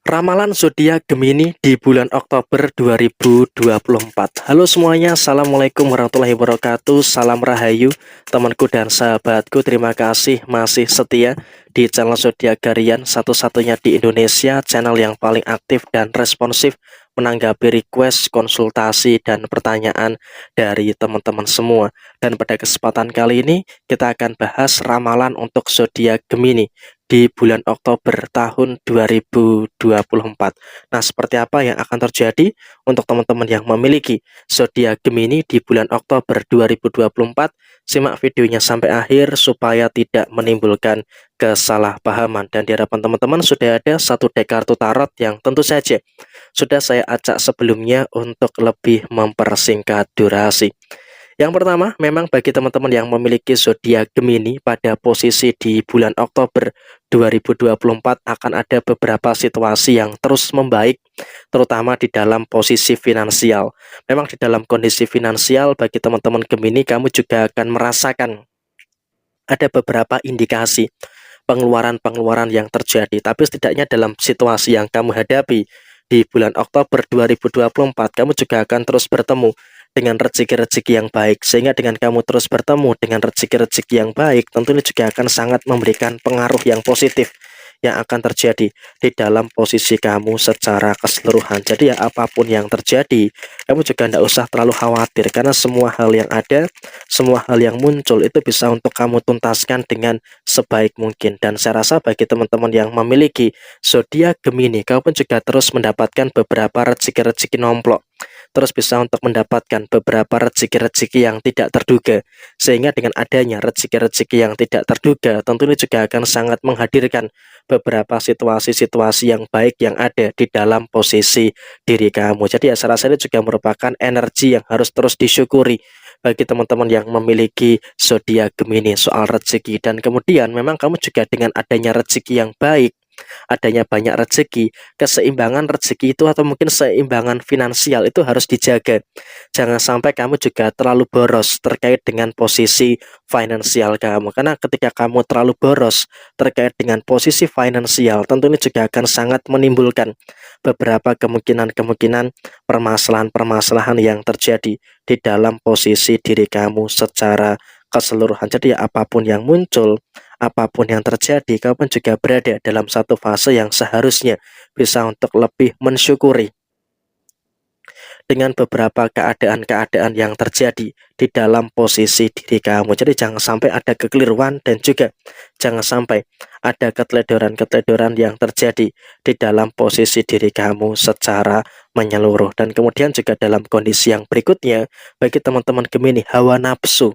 Ramalan zodiak Gemini di bulan Oktober 2024. Halo semuanya, Assalamualaikum warahmatullahi wabarakatuh. Salam rahayu, temanku dan sahabatku. Terima kasih masih setia di channel Zodiak Harian, satu-satunya di Indonesia, channel yang paling aktif dan responsif menanggapi request, konsultasi, dan pertanyaan dari teman-teman semua. Dan pada kesempatan kali ini, kita akan bahas ramalan untuk zodiak Gemini di bulan Oktober tahun 2024. Nah, seperti apa yang akan terjadi untuk teman-teman yang memiliki zodiak Gemini di bulan Oktober 2024? Simak videonya sampai akhir supaya tidak menimbulkan kesalahpahaman. Dan di hadapan teman-teman sudah ada satu deck kartu tarot yang tentu saja sudah saya acak sebelumnya untuk lebih mempersingkat durasi. Yang pertama, memang bagi teman-teman yang memiliki zodiak Gemini pada posisi di bulan Oktober 2024 akan ada beberapa situasi yang terus membaik, terutama di dalam posisi finansial. Memang di dalam kondisi finansial bagi teman-teman Gemini, kamu juga akan merasakan ada beberapa indikasi pengeluaran-pengeluaran yang terjadi. Tapi setidaknya dalam situasi yang kamu hadapi di bulan Oktober 2024, kamu juga akan terus bertemu dengan rezeki-rezeki yang baik. Sehingga dengan kamu terus bertemu dengan rezeki-rezeki yang baik, tentu ini juga akan sangat memberikan pengaruh yang positif yang akan terjadi di dalam posisi kamu secara keseluruhan. Jadi ya apapun yang terjadi, kamu juga tidak usah terlalu khawatir, karena semua hal yang ada, semua hal yang muncul itu bisa untuk kamu tuntaskan dengan sebaik mungkin. Dan saya rasa bagi teman-teman yang memiliki zodiak Gemini, kamu pun juga terus mendapatkan beberapa rezeki-rezeki nomplok, terus bisa untuk mendapatkan beberapa rezeki-rezeki yang tidak terduga. Sehingga dengan adanya rezeki-rezeki yang tidak terduga, tentu ini juga akan sangat menghadirkan beberapa situasi-situasi yang baik yang ada di dalam posisi diri kamu. Jadi ya saya rasa ini juga merupakan energi yang harus terus disyukuri bagi teman-teman yang memiliki zodiak Gemini soal rezeki. Dan kemudian memang kamu juga dengan adanya rezeki yang baik, adanya banyak rezeki, keseimbangan rezeki itu atau mungkin keseimbangan finansial itu harus dijaga. Jangan sampai kamu juga terlalu boros terkait dengan posisi finansial kamu, karena ketika kamu terlalu boros terkait dengan posisi finansial, tentu ini juga akan sangat menimbulkan beberapa kemungkinan-kemungkinan permasalahan-permasalahan yang terjadi di dalam posisi diri kamu secara keseluruhan. Jadi ya apapun yang muncul, apapun yang terjadi, kamu pun juga berada dalam satu fase yang seharusnya bisa untuk lebih mensyukuri dengan beberapa keadaan-keadaan yang terjadi di dalam posisi diri kamu. Jadi jangan sampai ada kekeliruan dan juga jangan sampai ada keteledoran-keteledoran yang terjadi di dalam posisi diri kamu secara menyeluruh. Dan kemudian juga dalam kondisi yang berikutnya, bagi teman-teman Gemini, hawa nafsu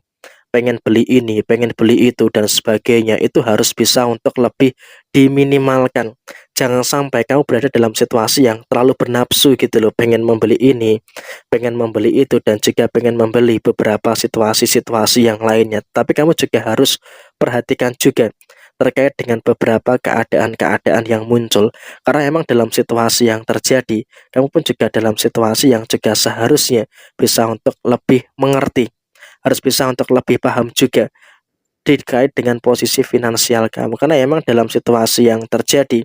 pengen beli ini, pengen beli itu, dan sebagainya, itu harus bisa untuk lebih diminimalkan. Jangan sampai kamu berada dalam situasi yang terlalu bernafsu gitu loh, pengen membeli ini, pengen membeli itu, dan juga pengen membeli beberapa situasi-situasi yang lainnya. Tapi kamu juga harus perhatikan juga terkait dengan beberapa keadaan-keadaan yang muncul, karena emang dalam situasi yang terjadi, kamu pun juga dalam situasi yang juga seharusnya bisa untuk lebih mengerti, harus bisa untuk lebih paham juga terkait dengan posisi finansial kamu, karena memang dalam situasi yang terjadi,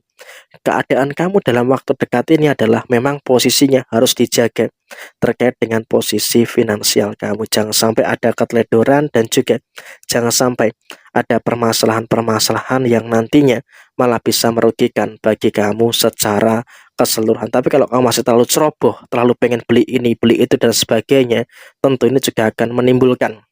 keadaan kamu dalam waktu dekat ini adalah memang posisinya harus dijaga terkait dengan posisi finansial kamu. Jangan sampai ada keteledoran dan juga jangan sampai ada permasalahan-permasalahan yang nantinya malah bisa merugikan bagi kamu secara keseluruhan. Tapi kalau kamu masih terlalu ceroboh, terlalu pengen beli ini, beli itu, dan sebagainya, tentu ini juga akan menimbulkan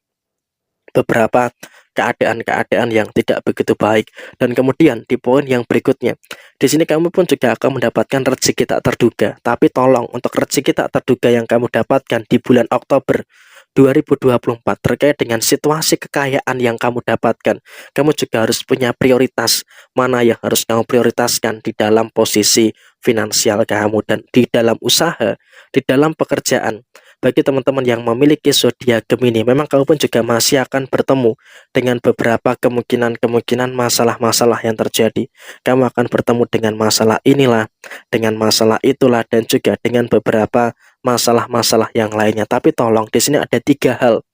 beberapa keadaan-keadaan yang tidak begitu baik. Dan kemudian di poin yang berikutnya, di sini kamu pun juga akan mendapatkan rezeki tak terduga. Tapi tolong, untuk rezeki tak terduga yang kamu dapatkan di bulan Oktober 2024 terkait dengan situasi kekayaan yang kamu dapatkan, kamu juga harus punya prioritas mana yang harus kamu prioritaskan di dalam posisi finansial kamu dan di dalam usaha, di dalam pekerjaan. Bagi teman-teman yang memiliki zodiak Gemini, memang kamu pun juga masih akan bertemu dengan beberapa kemungkinan-kemungkinan masalah-masalah yang terjadi. Kamu akan bertemu dengan masalah inilah, dengan masalah itulah, dan juga dengan beberapa masalah-masalah yang lainnya. Tapi tolong, di sini ada tiga hal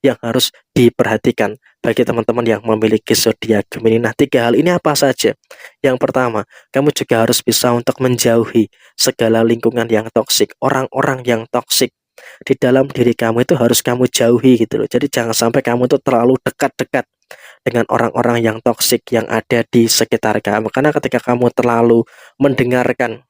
yang harus diperhatikan bagi teman-teman yang memiliki zodiak Gemini. Nah, 3 hal ini apa saja? Yang pertama, kamu juga harus bisa untuk menjauhi segala lingkungan yang toksik, orang-orang yang toksik di dalam diri kamu itu harus kamu jauhi gitu loh. Jadi jangan sampai kamu tuh terlalu dekat-dekat dengan orang-orang yang toksik yang ada di sekitar kamu. Karena ketika kamu terlalu mendengarkan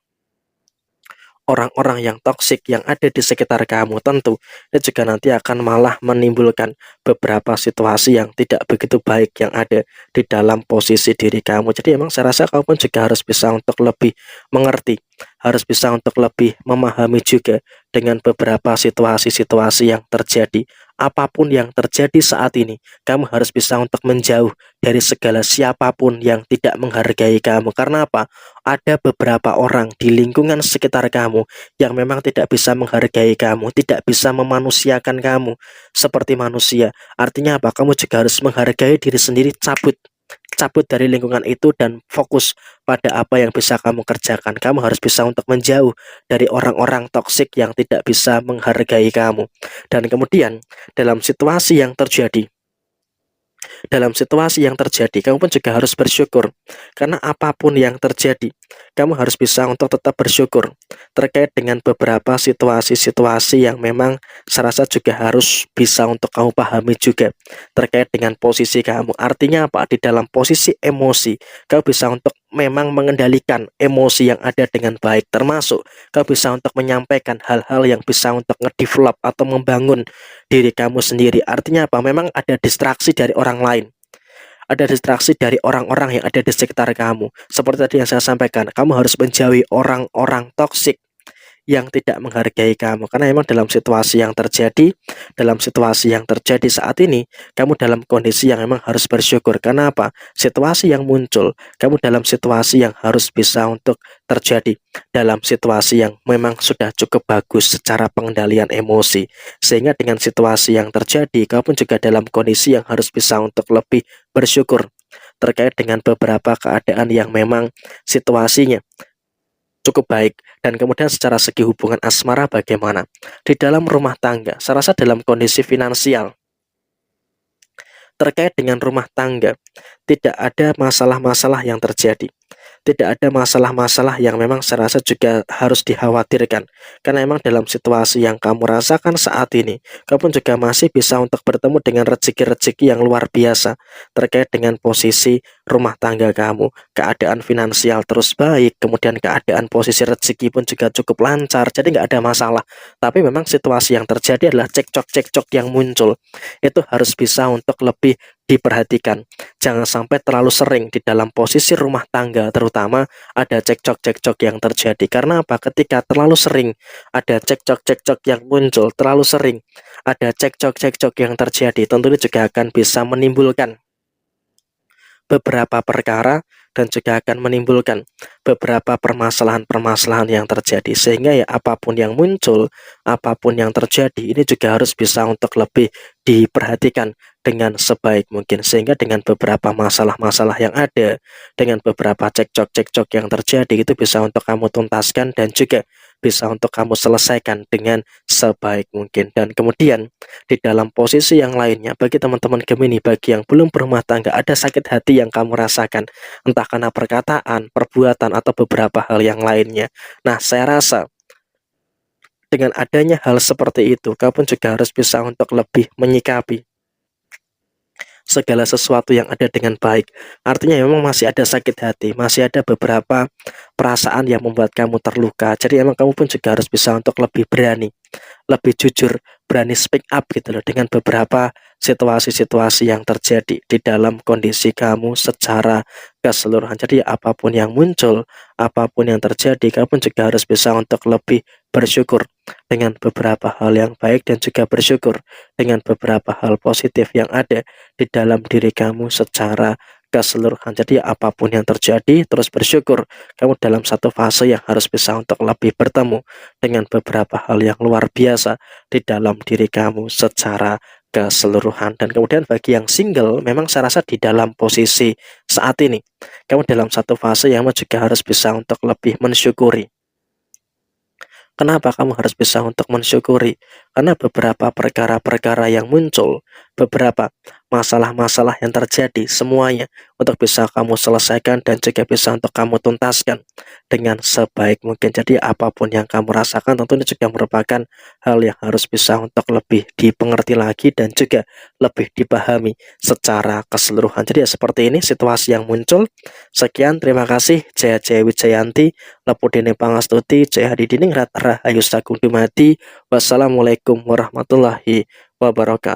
orang-orang yang toksik yang ada di sekitar kamu, tentu itu juga nanti akan malah menimbulkan beberapa situasi yang tidak begitu baik yang ada di dalam posisi diri kamu. Jadi emang saya rasa kamu pun juga harus bisa untuk lebih mengerti, harus bisa untuk lebih memahami juga dengan beberapa situasi-situasi yang terjadi. Apapun yang terjadi saat ini, kamu harus bisa untuk menjauh dari segala siapapun yang tidak menghargai kamu. Karena apa? Ada beberapa orang di lingkungan sekitar kamu yang memang tidak bisa menghargai kamu, tidak bisa memanusiakan kamu seperti manusia. Artinya apa? Kamu juga harus menghargai diri sendiri, cabut dari lingkungan itu dan fokus pada apa yang bisa kamu kerjakan. Kamu harus bisa untuk menjauh dari orang-orang toksik yang tidak bisa menghargai kamu. Dan kemudian dalam situasi yang terjadi, kamu pun juga harus bersyukur. Karena apapun yang terjadi, kamu harus bisa untuk tetap bersyukur terkait dengan beberapa situasi-situasi yang memang saya rasa juga harus bisa untuk kamu pahami juga terkait dengan posisi kamu. Artinya apa? Di dalam posisi emosi, kamu bisa untuk memang mengendalikan emosi yang ada dengan baik, termasuk kamu bisa untuk menyampaikan hal-hal yang bisa untuk ngedevelop atau membangun diri kamu sendiri. Artinya apa? Memang ada distraksi dari orang lain, ada distraksi dari orang-orang yang ada di sekitar kamu. Seperti tadi yang saya sampaikan, kamu harus menjauhi orang-orang toksik yang tidak menghargai kamu. Karena memang dalam situasi yang terjadi saat ini, kamu dalam kondisi yang memang harus bersyukur. Karena apa? Situasi yang muncul, kamu dalam situasi yang harus bisa untuk terjadi, dalam situasi yang memang sudah cukup bagus secara pengendalian emosi. Sehingga dengan situasi yang terjadi, kamu pun juga dalam kondisi yang harus bisa untuk lebih bersyukur terkait dengan beberapa keadaan yang memang situasinya cukup baik. Dan kemudian secara segi hubungan asmara bagaimana? Di dalam rumah tangga, saya rasa dalam kondisi finansial, terkait dengan rumah tangga, tidak ada masalah-masalah yang terjadi. Tidak ada masalah-masalah yang memang saya rasa juga harus dikhawatirkan. Karena memang dalam situasi yang kamu rasakan saat ini, kamu pun juga masih bisa untuk bertemu dengan rezeki-rezeki yang luar biasa terkait dengan posisi rumah tangga kamu. Keadaan finansial terus baik, kemudian keadaan posisi rezeki pun juga cukup lancar, jadi nggak ada masalah. Tapi memang situasi yang terjadi adalah cekcok-cekcok yang muncul. Itu harus bisa untuk lebih diperhatikan. Jangan sampai terlalu sering di dalam posisi rumah tangga, terutama ada cekcok-cekcok yang terjadi. Karena apa? Ketika terlalu sering ada cekcok-cekcok yang muncul, terlalu sering ada cekcok-cekcok yang terjadi, tentunya juga akan bisa menimbulkan beberapa perkara dan juga akan menimbulkan beberapa permasalahan-permasalahan yang terjadi. Sehingga ya apapun yang muncul, apapun yang terjadi, ini juga harus bisa untuk lebih diperhatikan dengan sebaik mungkin. Sehingga dengan beberapa masalah-masalah yang ada, dengan beberapa cekcok-cekcok yang terjadi, itu bisa untuk kamu tuntaskan dan juga bisa untuk kamu selesaikan dengan sebaik mungkin. Dan kemudian di dalam posisi yang lainnya, bagi teman-teman Gemini, bagi yang belum berumah tangga, ada sakit hati yang kamu rasakan, entah karena perkataan, perbuatan, atau beberapa hal yang lainnya. Nah, saya rasa dengan adanya hal seperti itu, kamu pun juga harus bisa untuk lebih menyikapi segala sesuatu yang ada dengan baik. Artinya memang masih ada sakit hati, masih ada beberapa perasaan yang membuat kamu terluka. Jadi emang kamu pun juga harus bisa untuk lebih berani, lebih jujur, berani speak up gitu loh dengan beberapa situasi-situasi yang terjadi di dalam kondisi kamu secara keseluruhan. Jadi apapun yang muncul, apapun yang terjadi, kamu pun juga harus bisa untuk lebih bersyukur dengan beberapa hal yang baik dan juga bersyukur dengan beberapa hal positif yang ada di dalam diri kamu secara keseluruhan. Jadi apapun yang terjadi, terus bersyukur. Kamu dalam satu fase yang harus bisa untuk lebih bertemu dengan beberapa hal yang luar biasa di dalam diri kamu secara keseluruhan. Dan kemudian bagi yang single, memang saya rasa di dalam posisi saat ini, kamu dalam satu fase yang juga harus bisa untuk lebih mensyukuri Kenapa kamu harus bisa untuk mensyukuri? Karena beberapa perkara-perkara yang muncul, beberapa masalah-masalah yang terjadi, semuanya untuk bisa kamu selesaikan dan juga bisa untuk kamu tuntaskan dengan sebaik mungkin. Jadi apapun yang kamu rasakan tentu ini juga merupakan hal yang harus bisa untuk lebih dipengerti lagi dan juga lebih dipahami secara keseluruhan. Jadi ya seperti ini situasi yang muncul. Sekian, terima kasih. Jaya Jaya Wijayanti, Lepudene Pangastuti, Jaya Hadidining Rahayu Sagung Dumadi. Wassalamualaikum warahmatullahi wabarakatuh.